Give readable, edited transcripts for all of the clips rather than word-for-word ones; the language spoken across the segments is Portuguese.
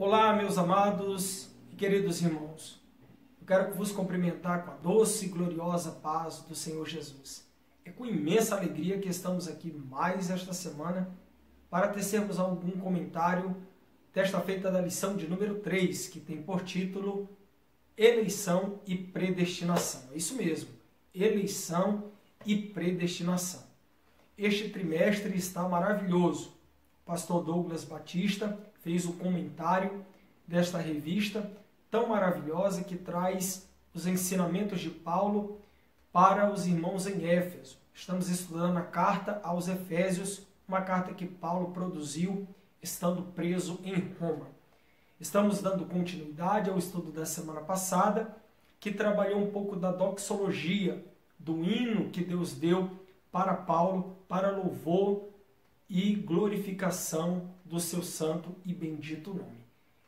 Olá, meus amados e queridos irmãos. Eu quero vos cumprimentar com a doce e gloriosa paz do Senhor Jesus. É com imensa alegria que estamos aqui mais esta semana para tecermos algum comentário desta feita da lição de número 3, que tem por título Eleição e Predestinação. É isso mesmo, eleição e predestinação. Este trimestre está maravilhoso. O pastor Douglas Batista fez o comentário desta revista tão maravilhosa que traz os ensinamentos de Paulo para os irmãos em Éfeso. Estamos estudando a carta aos Efésios, uma carta que Paulo produziu estando preso em Roma. Estamos dando continuidade ao estudo da semana passada, que trabalhou um pouco da doxologia, do hino que Deus deu para Paulo, para louvor e glorificação do seu santo e bendito nome.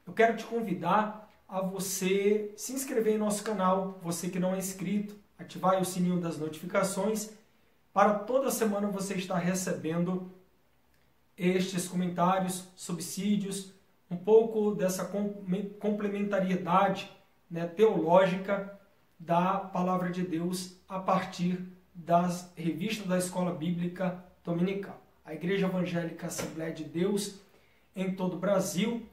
Eu quero te convidar a você se inscrever em nosso canal, você que não é inscrito, ativar o sininho das notificações, para toda semana você estar recebendo estes comentários, subsídios, um pouco dessa complementariedade, teológica da Palavra de Deus a partir das revistas da Escola Bíblica Dominical. A Igreja Evangélica Assembleia de Deus em todo o Brasil,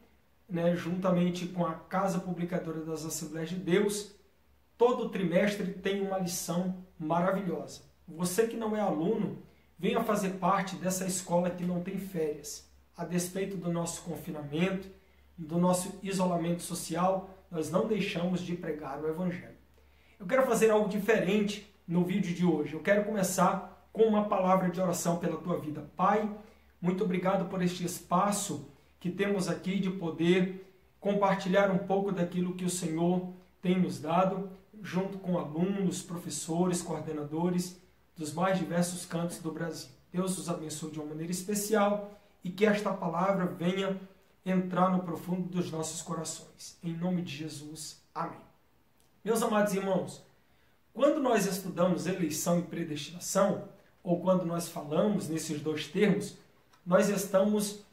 juntamente com a Casa Publicadora das Assembleias de Deus, todo trimestre tem uma lição maravilhosa. Você que não é aluno, venha fazer parte dessa escola que não tem férias. A despeito do nosso confinamento, do nosso isolamento social, nós não deixamos de pregar o Evangelho. Eu quero fazer algo diferente no vídeo de hoje. Eu quero começar com uma palavra de oração pela tua vida. Pai, muito obrigado por este espaço que temos aqui de poder compartilhar um pouco daquilo que o Senhor tem nos dado, junto com alunos, professores, coordenadores dos mais diversos cantos do Brasil. Deus os abençoe de uma maneira especial e que esta palavra venha entrar no profundo dos nossos corações. Em nome de Jesus. Amém. Meus amados irmãos, quando nós estudamos eleição e predestinação, ou quando nós falamos nesses dois termos, nós estamos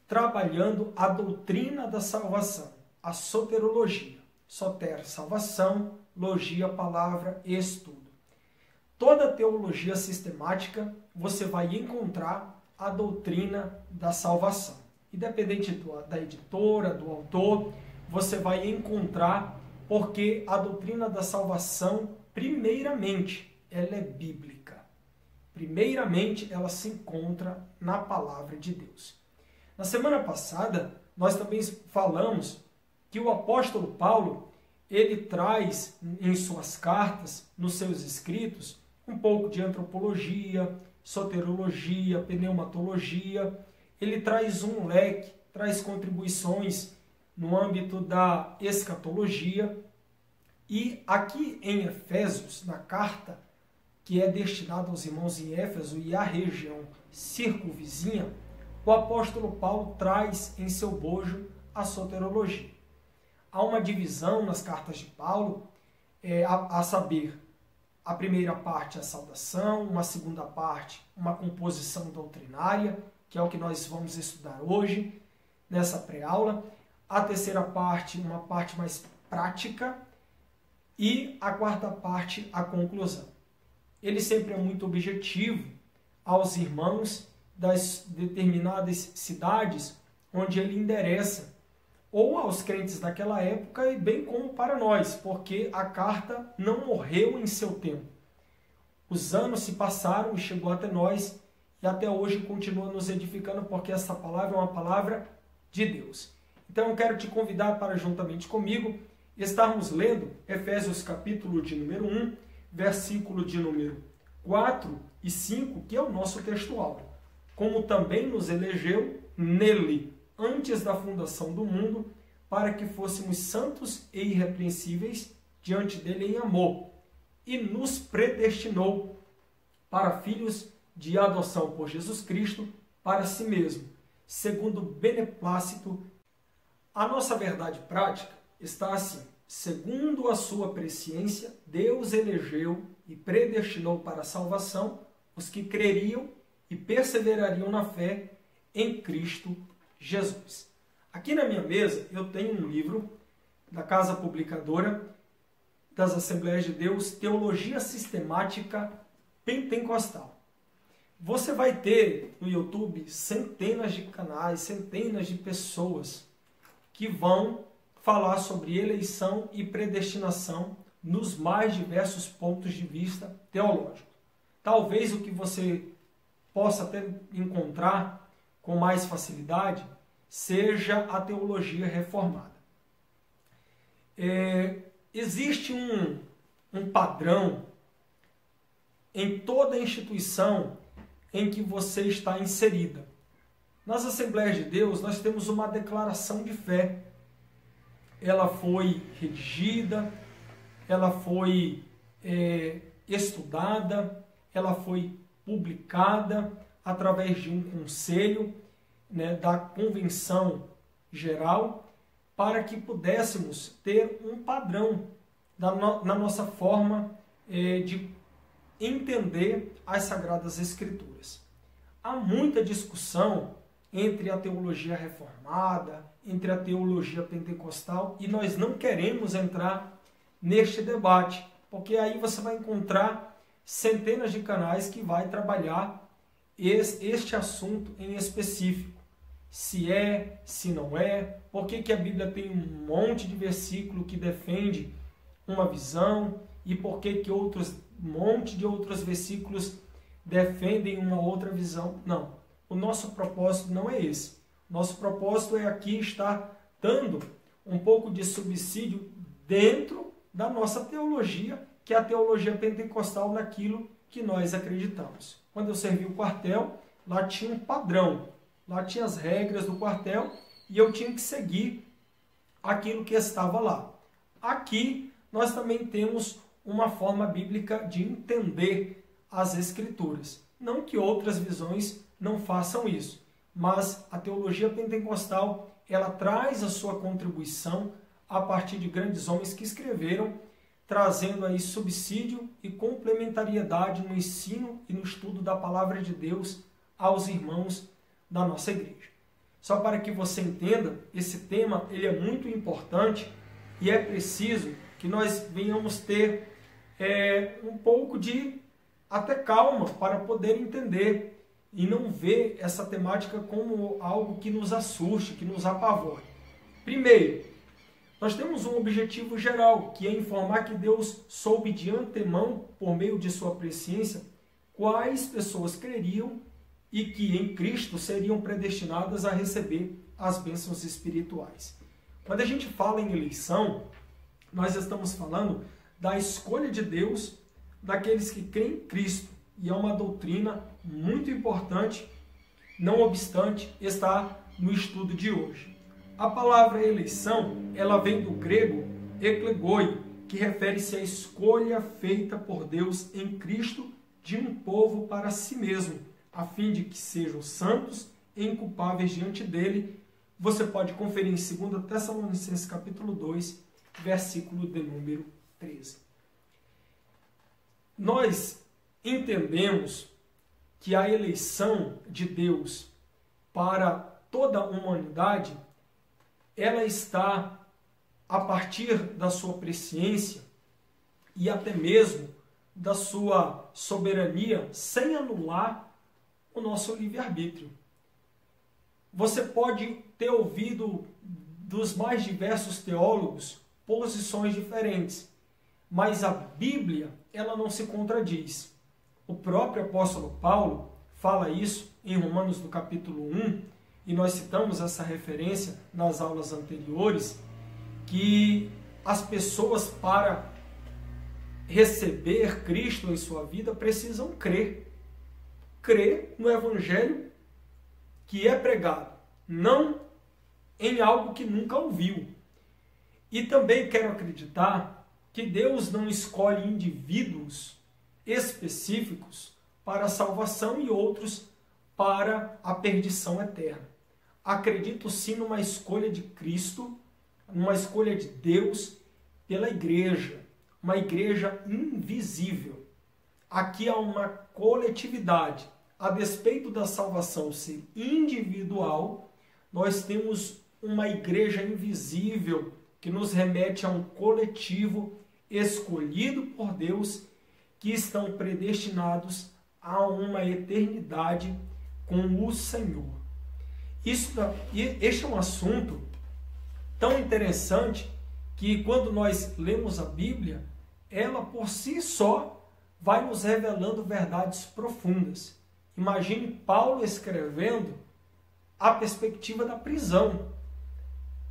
trabalhando a doutrina da salvação, a soterologia. Soter, salvação, logia, palavra, estudo. Toda teologia sistemática, você vai encontrar a doutrina da salvação. Independente da editora, do autor, você vai encontrar, porque a doutrina da salvação, primeiramente, ela é bíblica. Primeiramente, ela se encontra na palavra de Deus. Na semana passada, nós também falamos que o apóstolo Paulo, ele traz em suas cartas, nos seus escritos, um pouco de antropologia, soterologia, pneumatologia. Ele traz um leque, traz contribuições no âmbito da escatologia. E aqui em Efésios, na carta que é destinada aos irmãos em Éfeso e à região circunvizinha, o apóstolo Paulo traz em seu bojo a soterologia. Há uma divisão nas cartas de Paulo, a saber, a primeira parte a saudação, uma segunda parte uma composição doutrinária, que é o que nós vamos estudar hoje, nessa pré-aula. A terceira parte, uma parte mais prática, e a quarta parte, a conclusão. Ele sempre é muito objetivo aos irmãos das determinadas cidades onde ele endereça, ou aos crentes daquela época, e bem como para nós, porque a carta não morreu em seu tempo. Os anos se passaram e chegou até nós, e até hoje continua nos edificando, porque essa palavra é uma palavra de Deus. Então eu quero te convidar para, juntamente comigo, estarmos lendo Efésios capítulo de número 1, versículo de número 4 e 5, que é o nosso textual. Como também nos elegeu nele, antes da fundação do mundo, para que fôssemos santos e irrepreensíveis diante dele em amor, e nos predestinou para filhos de adoção por Jesus Cristo para si mesmo, segundo o beneplácito. A nossa verdade prática está assim: segundo a sua presciência, Deus elegeu e predestinou para a salvação os que creriam e perseverariam na fé em Cristo Jesus. Aqui na minha mesa eu tenho um livro da Casa Publicadora das Assembleias de Deus, Teologia Sistemática Pentecostal. Você vai ter no YouTube centenas de canais, centenas de pessoas que vão falar sobre eleição e predestinação nos mais diversos pontos de vista teológicos. Talvez o que você possa até encontrar com mais facilidade seja a teologia reformada. Existe um padrão em toda instituição em que você está inserida. Nas Assembleias de Deus, nós temos uma declaração de fé. Ela foi redigida, ela foi estudada, ela foi publicada através de um conselho, né, da Convenção Geral, para que pudéssemos ter um padrão na nossa forma de entender as Sagradas Escrituras. Há muita discussão entre a teologia reformada, entre a teologia pentecostal, e nós não queremos entrar neste debate, porque aí você vai encontrar centenas de canais que vai trabalhar este assunto em específico. Se é, se não é, por que a Bíblia tem um monte de versículo que defende uma visão e por que um monte de outros versículos defendem uma outra visão. Não, o nosso propósito não é esse. Nosso propósito é aqui estar dando um pouco de subsídio dentro da nossa teologia, que é a teologia pentecostal, naquilo que nós acreditamos. Quando eu servi o quartel, lá tinha um padrão, lá tinha as regras do quartel e eu tinha que seguir aquilo que estava lá. Aqui nós também temos uma forma bíblica de entender as Escrituras. Não que outras visões não façam isso, mas a teologia pentecostal, ela traz a sua contribuição a partir de grandes homens que escreveram, trazendo aí subsídio e complementariedade no ensino e no estudo da Palavra de Deus aos irmãos da nossa igreja. Só para que você entenda, esse tema ele é muito importante e é preciso que nós venhamos ter um pouco de até calma para poder entender e não ver essa temática como algo que nos assuste, que nos apavore. Primeiro, nós temos um objetivo geral, que é informar que Deus soube de antemão, por meio de sua presciência, quais pessoas creriam e que em Cristo seriam predestinadas a receber as bênçãos espirituais. Quando a gente fala em eleição, nós estamos falando da escolha de Deus daqueles que creem em Cristo. E é uma doutrina muito importante, não obstante estar no estudo de hoje. A palavra eleição, ela vem do grego eklegoi, que refere-se à escolha feita por Deus em Cristo de um povo para si mesmo, a fim de que sejam santos e inculpáveis diante dele. Você pode conferir em 2 Tessalonicenses capítulo 2, versículo de número 13. Nós entendemos que a eleição de Deus para toda a humanidade, ela está a partir da sua presciência e até mesmo da sua soberania, sem anular o nosso livre-arbítrio. Você pode ter ouvido dos mais diversos teólogos posições diferentes, mas a Bíblia, ela não se contradiz. O próprio apóstolo Paulo fala isso em Romanos no capítulo 1, e nós citamos essa referência nas aulas anteriores, que as pessoas, para receber Cristo em sua vida, precisam crer. Crer no Evangelho que é pregado, não em algo que nunca ouviu. E também quero acreditar que Deus não escolhe indivíduos específicos para a salvação e outros para a perdição eterna. Acredito sim numa escolha de Cristo, numa escolha de Deus pela igreja, uma igreja invisível. Aqui há uma coletividade. A despeito da salvação ser individual, nós temos uma igreja invisível que nos remete a um coletivo escolhido por Deus que estão predestinados a uma eternidade com o Senhor. Este é um assunto tão interessante que quando nós lemos a Bíblia, ela por si só vai nos revelando verdades profundas. Imagine Paulo escrevendo a perspectiva da prisão.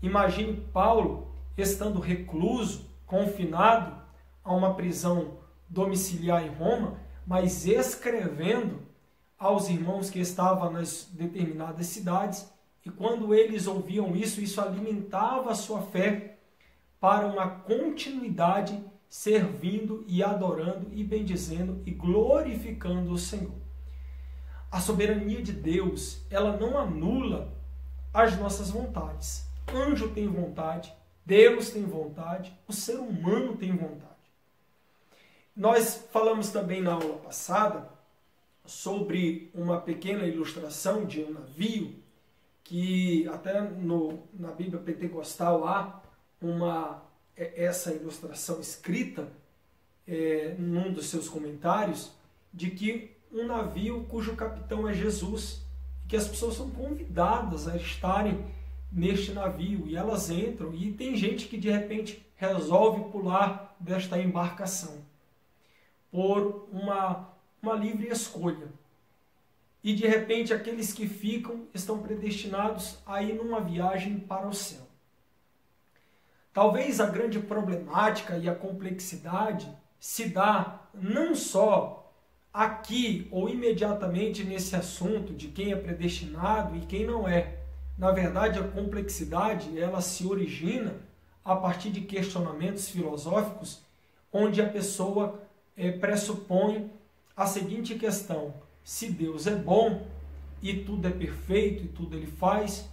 Imagine Paulo estando recluso, confinado a uma prisão domiciliar em Roma, mas escrevendo aos irmãos que estavam nas determinadas cidades, e quando eles ouviam isso, isso alimentava a sua fé para uma continuidade servindo e adorando e bendizendo e glorificando o Senhor. A soberania de Deus, ela não anula as nossas vontades. Anjo tem vontade, Deus tem vontade, o ser humano tem vontade. Nós falamos também na aula passada sobre uma pequena ilustração de um navio, que até na Bíblia Pentecostal há essa ilustração escrita num dos seus comentários, de que um navio cujo capitão é Jesus, e que as pessoas são convidadas a estarem neste navio, e elas entram, e tem gente que de repente resolve pular desta embarcação por uma livre escolha. E de repente aqueles que ficam estão predestinados a ir numa viagem para o céu. Talvez a grande problemática e a complexidade se dá não só aqui ou imediatamente nesse assunto de quem é predestinado e quem não é. Na verdade, a complexidade ela se origina a partir de questionamentos filosóficos onde a pessoa pressupõe a seguinte questão: se Deus é bom e tudo é perfeito e tudo ele faz,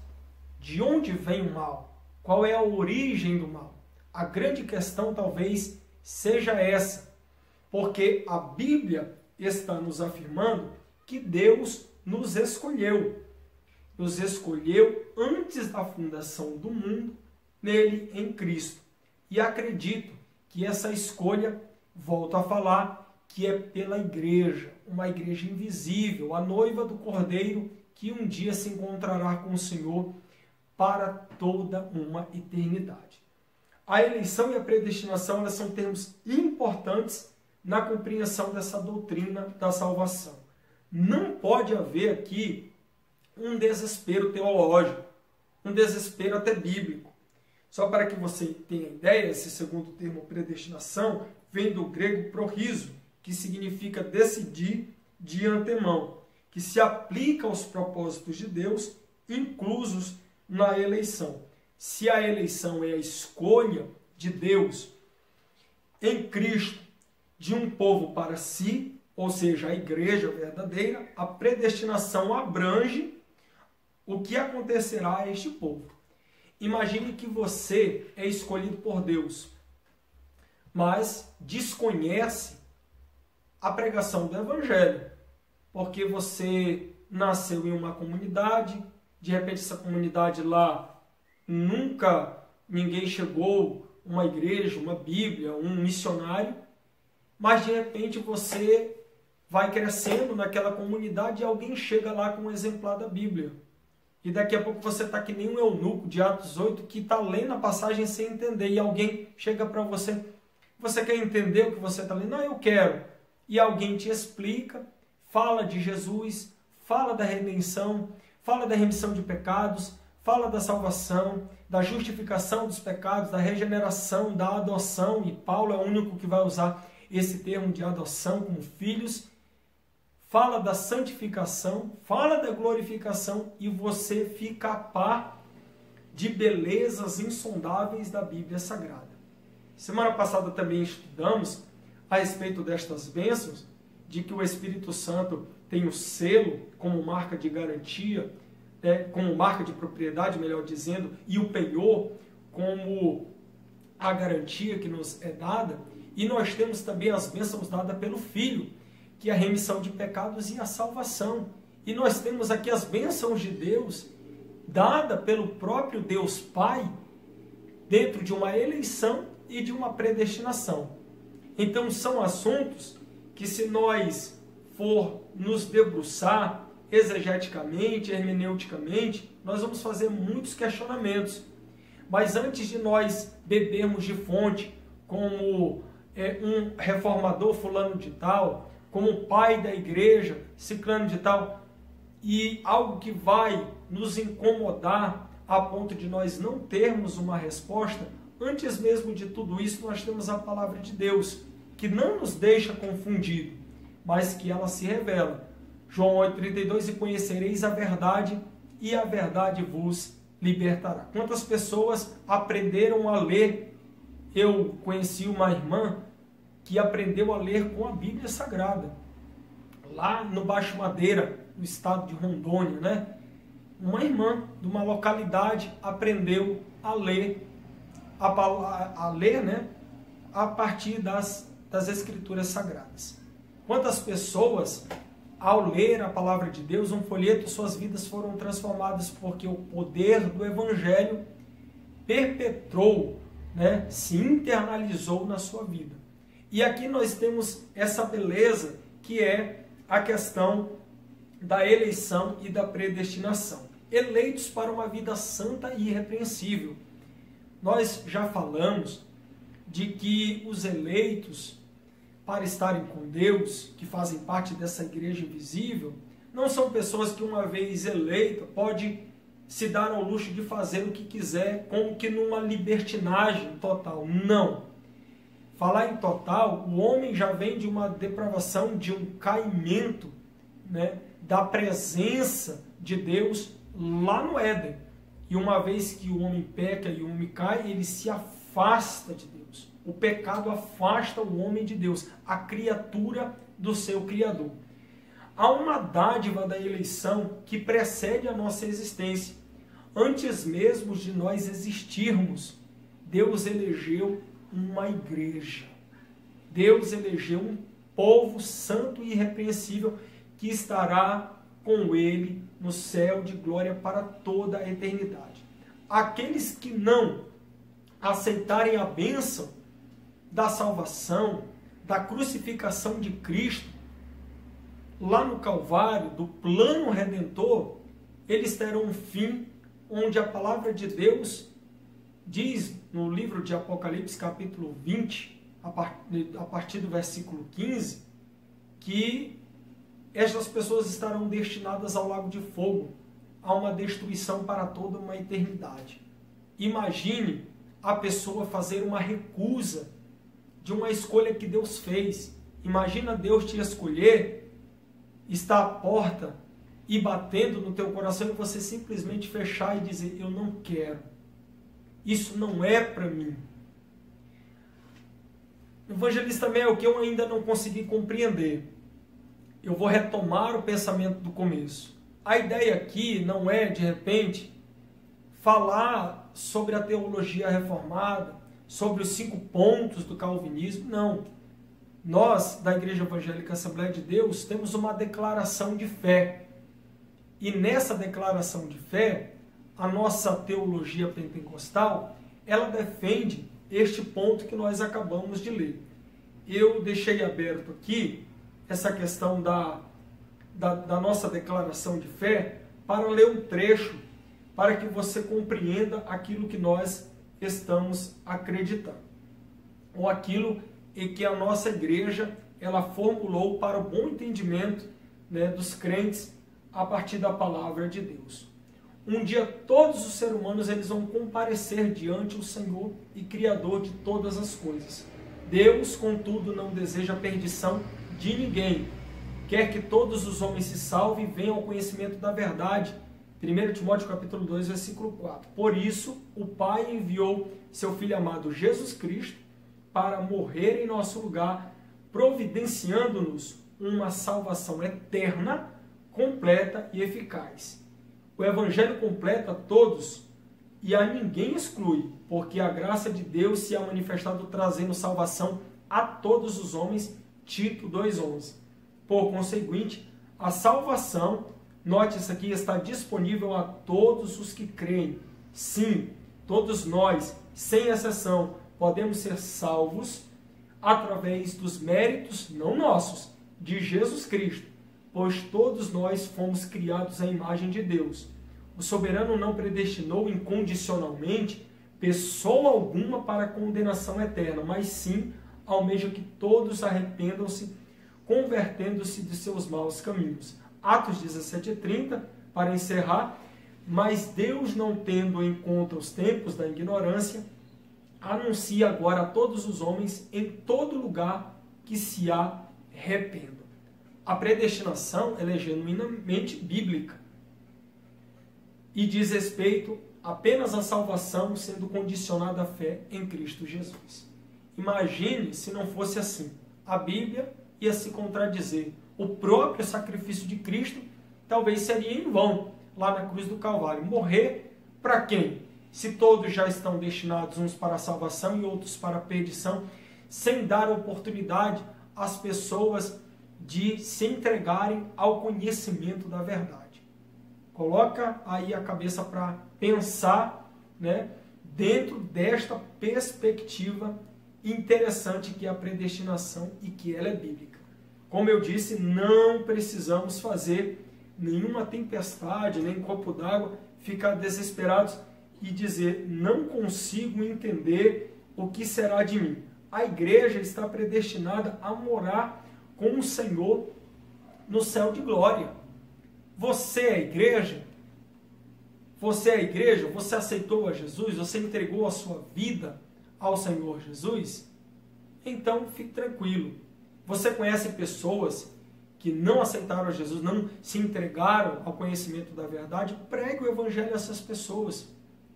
de onde vem o mal? Qual é a origem do mal? A grande questão talvez seja essa, porque a Bíblia está nos afirmando que Deus nos escolheu. Nos escolheu antes da fundação do mundo, nele, em Cristo. E acredito que essa escolha, volto a falar, que é pela igreja, uma igreja invisível, a noiva do Cordeiro, que um dia se encontrará com o Senhor para toda uma eternidade. A eleição e a predestinação, elas são termos importantes na compreensão dessa doutrina da salvação. Não pode haver aqui um desespero teológico, um desespero até bíblico. Só para que você tenha ideia, esse segundo termo, predestinação, vem do grego prorizo, que significa decidir de antemão, que se aplica aos propósitos de Deus, inclusos na eleição. Se a eleição é a escolha de Deus em Cristo de um povo para si, ou seja, a igreja verdadeira, a predestinação abrange o que acontecerá a este povo. Imagine que você é escolhido por Deus, mas desconhece a pregação do Evangelho, porque você nasceu em uma comunidade, de repente essa comunidade lá nunca ninguém chegou, uma igreja, uma Bíblia, um missionário, mas de repente você vai crescendo naquela comunidade e alguém chega lá com um exemplar da Bíblia. E daqui a pouco você está que nem um eunuco de Atos 8 que está lendo a passagem sem entender. E alguém chega para você, você quer entender o que você está lendo? Não, eu quero. E alguém te explica, fala de Jesus, fala da redenção, fala da remissão de pecados, fala da salvação, da justificação dos pecados, da regeneração, da adoção. E Paulo é o único que vai usar esse termo de adoção como filhos. Fala da santificação, fala da glorificação e você fica a par de belezas insondáveis da Bíblia Sagrada. Semana passada também estudamos a respeito destas bênçãos, de que o Espírito Santo tem o selo como marca de garantia, como marca de propriedade, melhor dizendo, e o penhor como a garantia que nos é dada. E nós temos também as bênçãos dadas pelo Filho, que é a remissão de pecados e a salvação. E nós temos aqui as bênçãos de Deus dada pelo próprio Deus Pai dentro de uma eleição e de uma predestinação. Então são assuntos que, se nós for nos debruçar exegeticamente, hermeneuticamente, nós vamos fazer muitos questionamentos. Mas antes de nós bebermos de fonte, como um reformador fulano de tal, como um pai da igreja ciclano de tal, e algo que vai nos incomodar a ponto de nós não termos uma resposta, antes mesmo de tudo isso nós temos a palavra de Deus, que não nos deixa confundido, mas que ela se revela. João 8,32, e conhecereis a verdade, e a verdade vos libertará. Quantas pessoas aprenderam a ler? Eu conheci uma irmã que aprendeu a ler com a Bíblia Sagrada, lá no Baixo Madeira, no estado de Rondônia, né? Uma irmã de uma localidade aprendeu a ler, né? A partir das Escrituras Sagradas. Quantas pessoas, ao ler a palavra de Deus, um folheto, suas vidas foram transformadas porque o poder do Evangelho perpetrou, né? Se internalizou na sua vida. E aqui nós temos essa beleza que é a questão da eleição e da predestinação. Eleitos para uma vida santa e irrepreensível. Nós já falamos de que os eleitos, para estarem com Deus, que fazem parte dessa igreja invisível, não são pessoas que, uma vez eleita, pode se dar ao luxo de fazer o que quiser, como que numa libertinagem total. Não. Falar em total, o homem já vem de uma depravação, de um caimento, né, da presença de Deus lá no Éden. E uma vez que o homem peca e o homem cai, ele se afasta de Deus. O pecado afasta o homem de Deus, a criatura do seu Criador. Há uma dádiva da eleição que precede a nossa existência. Antes mesmo de nós existirmos, Deus elegeu uma igreja. Deus elegeu um povo santo e irrepreensível que estará com ele no céu de glória para toda a eternidade. Aqueles que não aceitarem a bênção da salvação, da crucificação de Cristo, lá no Calvário, do plano redentor, eles terão um fim onde a palavra de Deus diz no livro de Apocalipse, capítulo 20, a partir do versículo 15, que estas pessoas estarão destinadas ao lago de fogo, a uma destruição para toda uma eternidade. Imagine a pessoa fazer uma recusa de uma escolha que Deus fez. Imagina Deus te escolher, está à porta e batendo no teu coração, e você simplesmente fechar e dizer: eu não quero. Isso não é para mim. Evangelista Mel, que eu ainda não consegui compreender. Eu vou retomar o pensamento do começo. A ideia aqui não é, de repente, falar sobre a teologia reformada, sobre os 5 pontos do calvinismo. Não. Nós, da Igreja Evangélica Assembleia de Deus, temos uma declaração de fé. E nessa declaração de fé, a nossa teologia pentecostal, ela defende este ponto que nós acabamos de ler. Eu deixei aberto aqui essa questão da nossa declaração de fé para ler um trecho, para que você compreenda aquilo que nós estamos acreditando, ou aquilo em que a nossa igreja ela formulou para o bom entendimento, né, dos crentes a partir da palavra de Deus. Um dia todos os seres humanos eles vão comparecer diante do Senhor e Criador de todas as coisas. Deus, contudo, não deseja a perdição de ninguém. Quer que todos os homens se salvem e venham ao conhecimento da verdade. 1 Timóteo capítulo 2, versículo 4. Por isso, o Pai enviou seu Filho amado Jesus Cristo para morrer em nosso lugar, providenciando-nos uma salvação eterna, completa e eficaz. O Evangelho completa todos e a ninguém exclui, porque a graça de Deus se é manifestado trazendo salvação a todos os homens. Tito 2,11. Por conseguinte, a salvação Note, isso aqui está disponível a todos os que creem. Sim, todos nós, sem exceção, podemos ser salvos através dos méritos, não nossos, de Jesus Cristo, pois todos nós fomos criados à imagem de Deus. O soberano não predestinou incondicionalmente pessoa alguma para a condenação eterna, mas sim almeja que todos arrependam-se, convertendo-se de seus maus caminhos. Atos 17:30, para encerrar, mas Deus, não tendo em conta os tempos da ignorância, anuncia agora a todos os homens em todo lugar que se arrependam. A predestinação ela é genuinamente bíblica e diz respeito apenas à salvação sendo condicionada à fé em Cristo Jesus. Imagine se não fosse assim. A Bíblia ia se contradizer. O próprio sacrifício de Cristo talvez seria em vão lá na cruz do Calvário. Morrer para quem? Se todos já estão destinados uns para a salvação e outros para a perdição, sem dar oportunidade às pessoas de se entregarem ao conhecimento da verdade. Coloca aí a cabeça para pensar, né, dentro desta perspectiva interessante que é a predestinação e que ela é bíblica. Como eu disse, não precisamos fazer nenhuma tempestade, nem copo d'água, ficar desesperados e dizer, não consigo entender o que será de mim. A igreja está predestinada a morar com o Senhor no céu de glória. Você é a igreja? Você é a igreja? Você aceitou a Jesus? Você entregou a sua vida ao Senhor Jesus? Então, fique tranquilo. Você conhece pessoas que não aceitaram a Jesus, não se entregaram ao conhecimento da verdade? Pregue o evangelho a essas pessoas.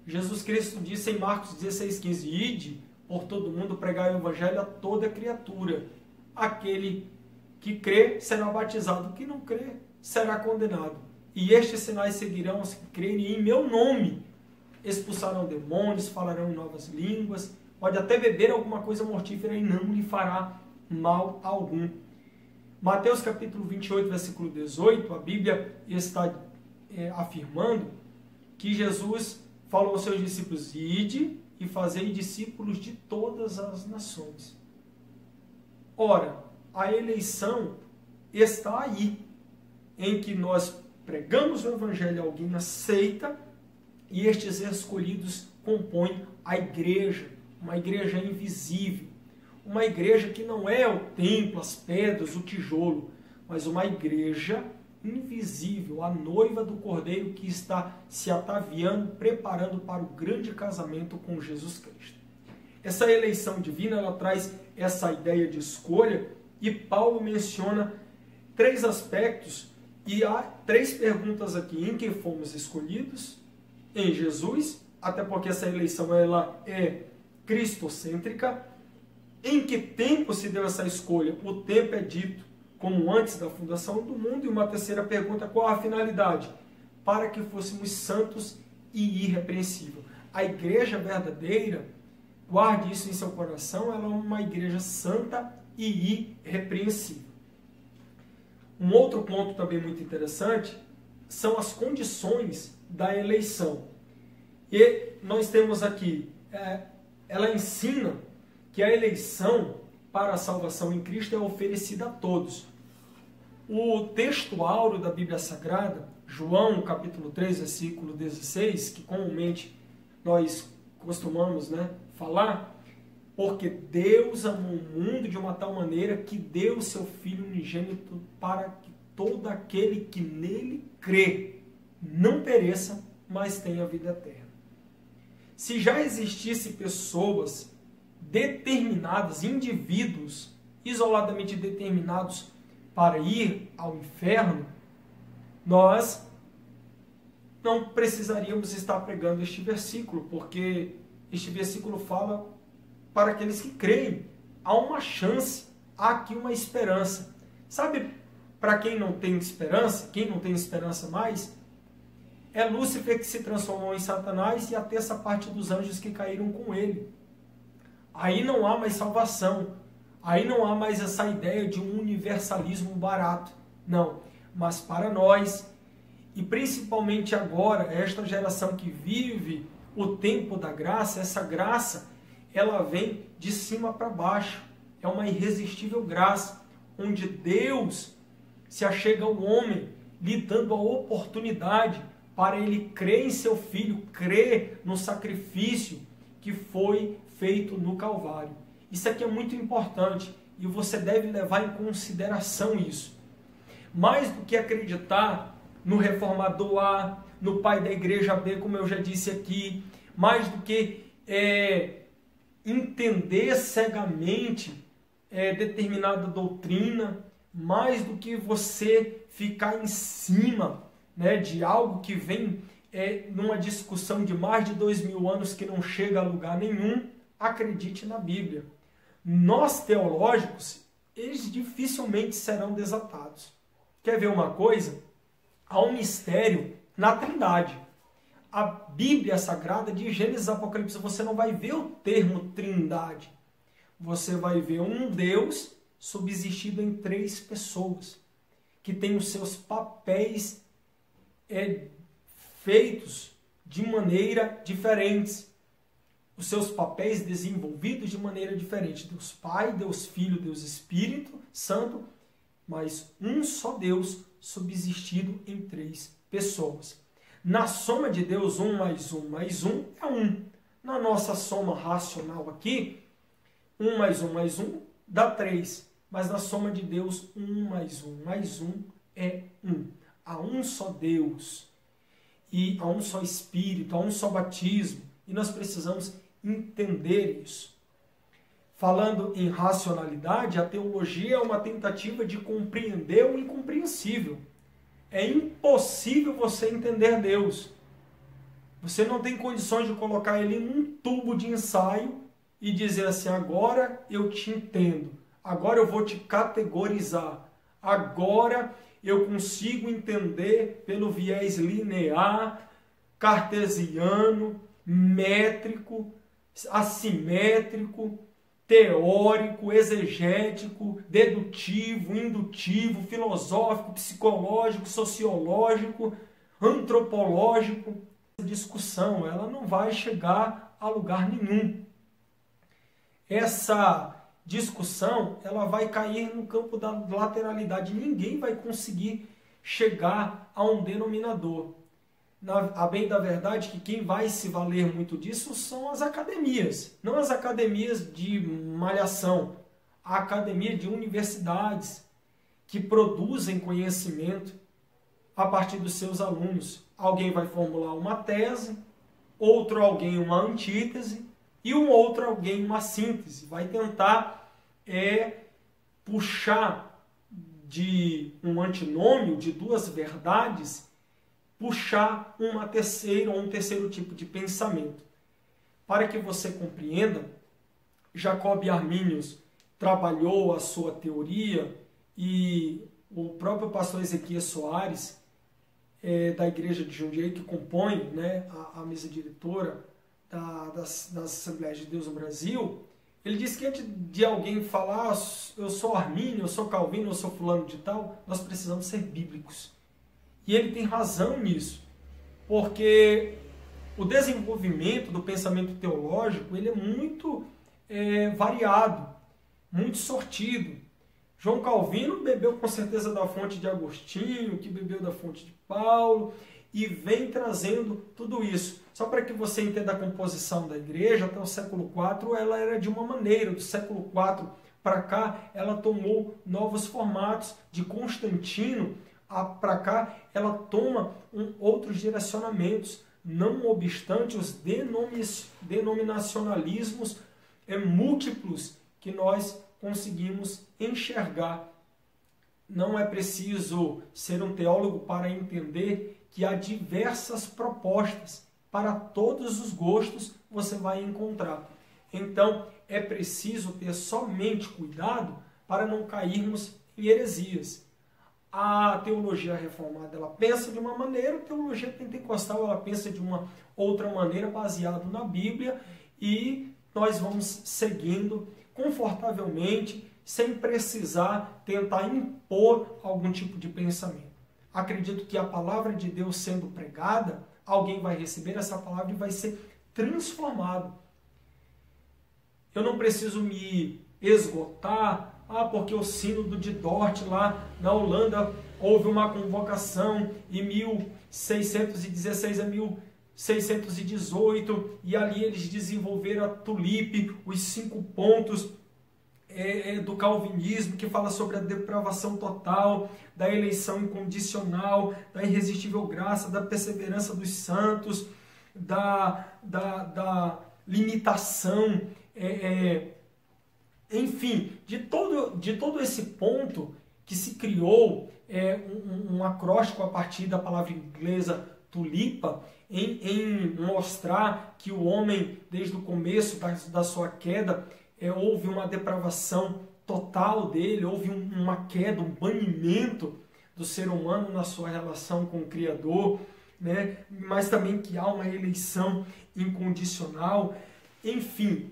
Jesus Cristo disse em Marcos 16:15, ide por todo mundo pregar o evangelho a toda criatura. Aquele que crê será batizado, o que não crê será condenado. E estes sinais seguirão os que crerem em meu nome. Expulsarão demônios, falarão em novas línguas, pode até beber alguma coisa mortífera e não lhe fará mal algum. Mateus capítulo 28, versículo 18, a Bíblia está afirmando que Jesus falou aos seus discípulos, ide e fazei discípulos de todas as nações. Ora, a eleição está aí, em que nós pregamos o evangelho, alguém aceita, e estes escolhidos compõem a igreja, uma igreja invisível, uma igreja que não é o templo, as pedras, o tijolo, mas uma igreja invisível, a noiva do Cordeiro que está se ataviando, preparando para o grande casamento com Jesus Cristo. Essa eleição divina, ela traz essa ideia de escolha, e Paulo menciona 3 aspectos, e há 3 perguntas aqui: em que fomos escolhidos? Em Jesus, até porque essa eleição ela é cristocêntrica. Em que tempo se deu essa escolha? O tempo é dito como antes da fundação do mundo. E uma terceira pergunta, qual a finalidade? Para que fôssemos santos e irrepreensíveis. A igreja verdadeira, guarde isso em seu coração, ela é uma igreja santa e irrepreensível. Um outro ponto também muito interessante são as condições da eleição. E nós temos aqui, ela ensina que a eleição para a salvação em Cristo é oferecida a todos. O texto áureo da Bíblia Sagrada, João capítulo 3, versículo 16, que comumente nós costumamos falar, porque Deus amou o mundo de uma tal maneira que deu o seu Filho unigênito para que todo aquele que nele crê não pereça, mas tenha vida eterna. Se já existissem pessoas determinadas, indivíduos isoladamente determinados para ir ao inferno, nós não precisaríamos estar pregando este versículo, porque este versículo fala para aqueles que creem. Há uma chance, há aqui uma esperança. Sabe, para quem não tem esperança, quem não tem esperança mais, é Lúcifer que se transformou em Satanás e a terça parte dos anjos que caíram com ele. Aí não há mais salvação. Aí não há mais essa ideia de um universalismo barato. Não. Mas para nós, e principalmente agora, esta geração que vive o tempo da graça, essa graça, ela vem de cima para baixo. É uma irresistível graça, onde Deus se achega ao homem, lhe dando a oportunidade para ele crer em seu Filho, crer no sacrifício que foi feito no Calvário. Isso aqui é muito importante e você deve levar em consideração isso. Mais do que acreditar no reformador A, no pai da igreja B, como eu já disse aqui, mais do que entender cegamente determinada doutrina, mais do que você ficar em cima, né, de algo que vem numa discussão de mais de 2000 anos que não chega a lugar nenhum, acredite na Bíblia. Nós teológicos, eles dificilmente serão desatados. Quer ver uma coisa? Há um mistério na Trindade. A Bíblia Sagrada, de Gênesis a Apocalipse, você não vai ver o termo Trindade. Você vai ver um Deus subsistido em 3 pessoas, que tem os seus papéis feitos de maneira diferentes. Os seus papéis desenvolvidos de maneira diferente. Deus Pai, Deus Filho, Deus Espírito Santo, mas um só Deus subsistido em 3 pessoas. Na soma de Deus, 1 mais 1 mais 1 é 1. Na nossa soma racional aqui, 1 mais 1 mais 1 dá 3. Mas na soma de Deus, 1 mais 1 mais 1 é 1. Há um só Deus. E há um só Espírito, há um só batismo. E nós precisamos entender isso. Falando em racionalidade, a teologia é uma tentativa de compreender o incompreensível. É impossível você entender Deus. Você não tem condições de colocar ele num tubo de ensaio e dizer assim, agora eu te entendo, agora eu vou te categorizar, agora eu consigo entender pelo viés linear, cartesiano, métrico, assimétrico, teórico, exegético, dedutivo, indutivo, filosófico, psicológico, sociológico, antropológico. Essa discussão, ela não vai chegar a lugar nenhum. Essa discussão, ela vai cair no campo da lateralidade. Ninguém vai conseguir chegar a um denominador. A bem da verdade que quem vai se valer muito disso são as academias. Não as academias de malhação, a academia de universidades que produzem conhecimento a partir dos seus alunos. Alguém vai formular uma tese, outro alguém uma antítese e um outro alguém uma síntese. Vai tentar puxar de um antinômio, de 2 verdades, puxar uma terceira ou um terceiro tipo de pensamento. Para que você compreenda, Jacob Arminius trabalhou a sua teoria e o próprio pastor Ezequias Soares, da igreja de Jundiaí, que compõe, né, a mesa diretora das Assembleias de Deus no Brasil, ele disse que antes de alguém falar, eu sou Armínio, eu sou Calvino, eu sou fulano de tal, nós precisamos ser bíblicos. E ele tem razão nisso, porque o desenvolvimento do pensamento teológico ele é muito variado, muito sortido. João Calvino bebeu com certeza da fonte de Agostinho, que bebeu da fonte de Paulo, e vem trazendo tudo isso. Só para que você entenda a composição da igreja, até o século IV ela era de uma maneira, do século IV para cá ela tomou novos formatos, de Constantino para cá, ela toma outros direcionamentos, não obstante os denominacionalismos múltiplos que nós conseguimos enxergar. Não é preciso ser um teólogo para entender que há diversas propostas, para todos os gostos você vai encontrar. Então, é preciso ter somente cuidado para não cairmos em heresias. A teologia reformada ela pensa de uma maneira, a teologia pentecostal ela pensa de uma outra maneira, baseado na Bíblia, e nós vamos seguindo confortavelmente, sem precisar tentar impor algum tipo de pensamento. acredito que a palavra de Deus sendo pregada, alguém vai receber essa palavra e vai ser transformado. Eu não preciso me esgotar, porque o sínodo de Dort lá na Holanda houve uma convocação em 1616 a 1618 e ali eles desenvolveram a Tulip, os 5 pontos do calvinismo, que fala sobre a depravação total, da eleição incondicional, da irresistível graça, da perseverança dos santos, da limitação, enfim, de todo esse ponto que se criou um acróstico a partir da palavra inglesa tulipa, em mostrar que o homem, desde o começo da sua queda, houve uma depravação total dele, houve uma queda, um banimento do ser humano na sua relação com o Criador, né? Mas também que há uma eleição incondicional, enfim,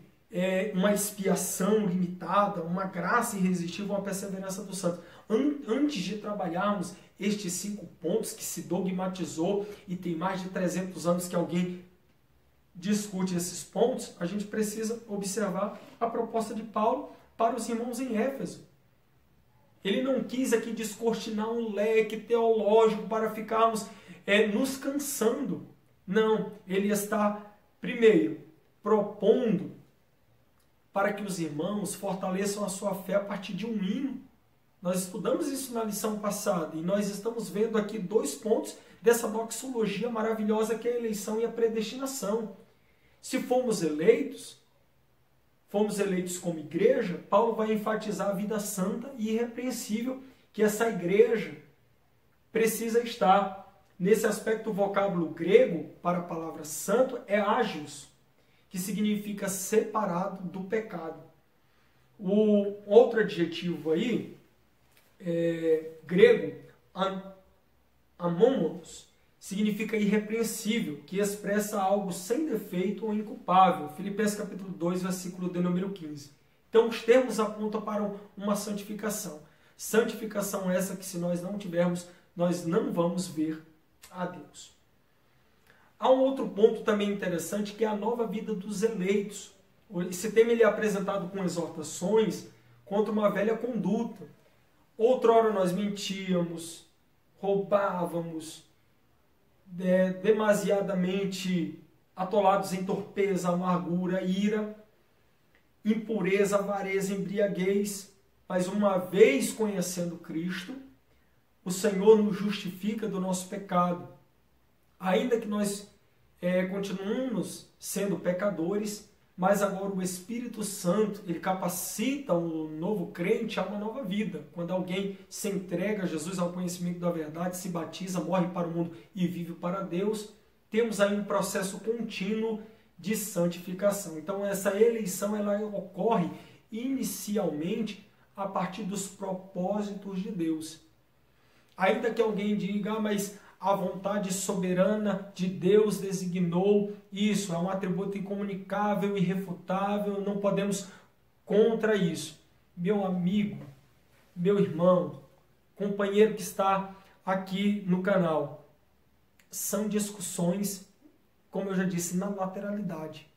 uma expiação limitada, uma graça irresistível, uma perseverança do santo. Antes de trabalharmos estes 5 pontos que se dogmatizou e tem mais de 300 anos que alguém discute esses pontos, a gente precisa observar a proposta de Paulo para os irmãos em Éfeso. Ele não quis aqui descortinar um leque teológico para ficarmos nos cansando. Não, ele está, primeiro, propondo para que os irmãos fortaleçam a sua fé a partir de um hino. Nós estudamos isso na lição passada e nós estamos vendo aqui 2 pontos dessa doxologia maravilhosa que é a eleição e a predestinação. Se fomos eleitos como igreja, Paulo vai enfatizar a vida santa e irrepreensível que essa igreja precisa estar. Nesse aspecto, o vocábulo grego para a palavra santo é ágios, que significa separado do pecado. O outro adjetivo aí, grego, amômonos, significa irrepreensível, que expressa algo sem defeito ou inculpável. Filipenses capítulo 2, versículo de número 15. Então, os termos apontam para uma santificação. Santificação essa que, se nós não tivermos, nós não vamos ver a Deus. Há um outro ponto também interessante, que é a nova vida dos eleitos. Esse tema ele é apresentado com exortações contra uma velha conduta. Outrora nós mentíamos, roubávamos, demasiadamente atolados em torpeza, amargura, ira, impureza, avareza, embriaguez. Mas uma vez conhecendo Cristo, o Senhor nos justifica do nosso pecado. Ainda que nós continuemos sendo pecadores, mas agora o Espírito Santo, ele capacita o novo crente a uma nova vida. Quando alguém se entrega a Jesus, ao conhecimento da verdade, se batiza, morre para o mundo e vive para Deus, temos aí um processo contínuo de santificação. Então essa eleição ela ocorre inicialmente a partir dos propósitos de Deus. Ainda que alguém diga, mas a vontade soberana de Deus designou isso, é um atributo incomunicável, irrefutável, não podemos contra isso. Meu amigo, meu irmão, companheiro que está aqui no canal, são discussões, como eu já disse, na lateralidade.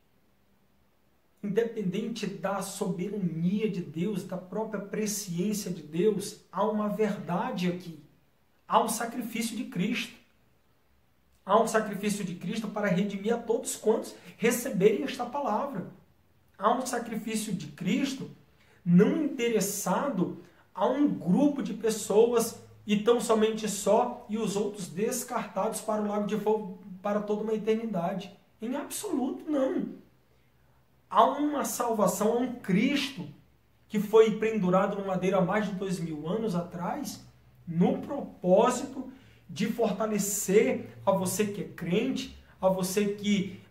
Independente da soberania de Deus, da própria presciência de Deus, há uma verdade aqui. Há um sacrifício de Cristo. Há um sacrifício de Cristo para redimir a todos quantos receberem esta palavra. Há um sacrifício de Cristo não interessado a um grupo de pessoas e tão somente só e os outros descartados para o lago de fogo para toda uma eternidade. Em absoluto, não. Há uma salvação, há um Cristo que foi pendurado no madeiro há mais de 2000 anos atrás, no propósito de fortalecer a você que é crente,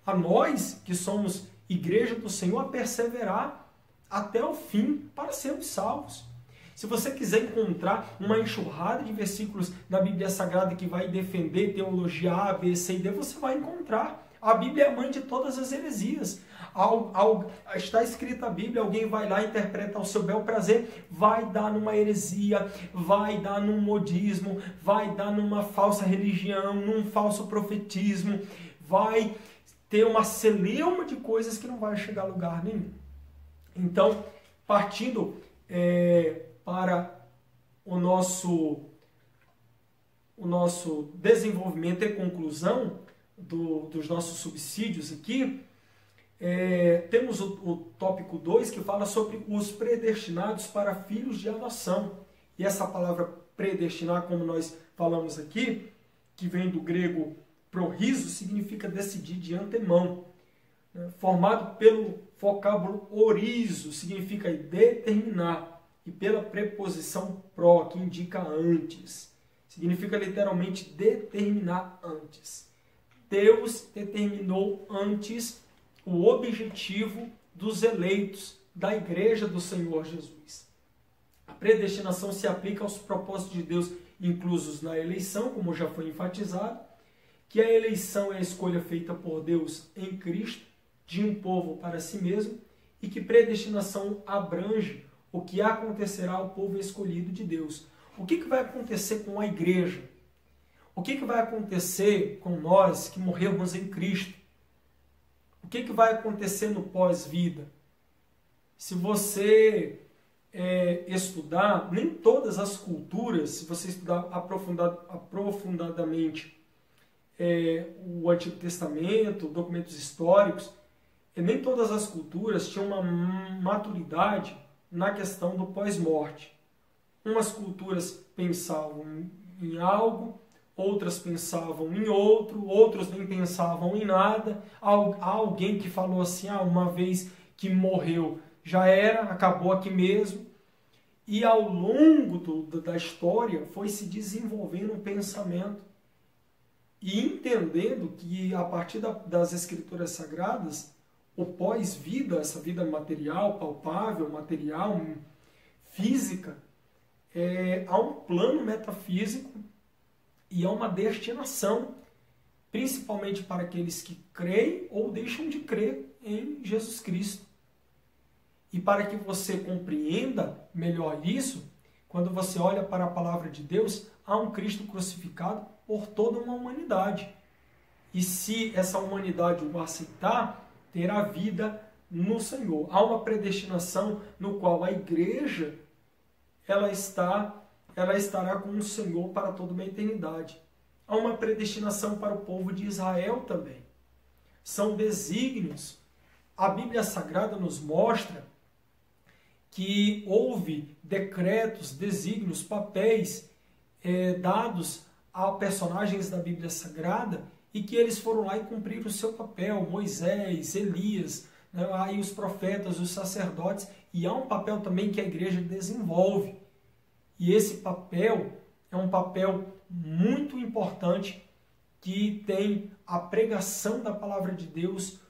a nós que somos igreja do Senhor, a perseverar até o fim para sermos salvos. Se você quiser encontrar uma enxurrada de versículos na Bíblia Sagrada que vai defender teologia A, B, C e D, você vai encontrar. A Bíblia é a mãe de todas as heresias. Está escrita a Bíblia, alguém vai lá e interpreta ao seu bel prazer, vai dar numa heresia, vai dar num modismo, vai dar numa falsa religião, num falso profetismo, vai ter uma celeuma de coisas que não vai chegar a lugar nenhum. Então, partindo para o nosso desenvolvimento e conclusão dos nossos subsídios aqui, temos o tópico 2 que fala sobre os predestinados para filhos de adoção. E essa palavra predestinar, como nós falamos aqui, que vem do grego prorizo, significa decidir de antemão. Formado pelo vocábulo orizo, significa determinar, e pela preposição pro, que indica antes. Significa literalmente determinar antes. Deus determinou antes o objetivo dos eleitos da igreja do Senhor Jesus. A predestinação se aplica aos propósitos de Deus inclusos na eleição, como já foi enfatizado, que a eleição é a escolha feita por Deus em Cristo, de um povo para si mesmo, e que predestinação abrange o que acontecerá ao povo escolhido de Deus. O que vai acontecer com a igreja? O que vai acontecer com nós que morremos em Cristo? O que vai acontecer no pós-vida? Se você estudar, nem todas as culturas, se você estudar aprofundadamente o Antigo Testamento, documentos históricos, nem todas as culturas tinham uma maturidade na questão do pós-morte. Umas culturas pensavam em algo, outras pensavam em outro, outros nem pensavam em nada. Há alguém que falou assim, uma vez que morreu, já era, acabou aqui mesmo. E ao longo da história foi se desenvolvendo um pensamento e entendendo que a partir das Escrituras Sagradas, o pós-vida, essa vida material, palpável, material, física, há um plano metafísico e há uma destinação, principalmente para aqueles que creem ou deixam de crer em Jesus Cristo. E para que você compreenda melhor isso, quando você olha para a palavra de Deus, há um Cristo crucificado por toda uma humanidade. E se essa humanidade o aceitar, terá vida no Senhor. Há uma predestinação no qual a igreja ela estará com o Senhor para toda uma eternidade. Há uma predestinação para o povo de Israel também. São desígnios. A Bíblia Sagrada nos mostra que houve decretos, desígnios, papéis dados a personagens da Bíblia Sagrada e que eles foram lá e cumpriram o seu papel. Moisés, Elias, aí os profetas, os sacerdotes, e há um papel também que a igreja desenvolve. E esse papel é um papel muito importante que tem a pregação da palavra de Deus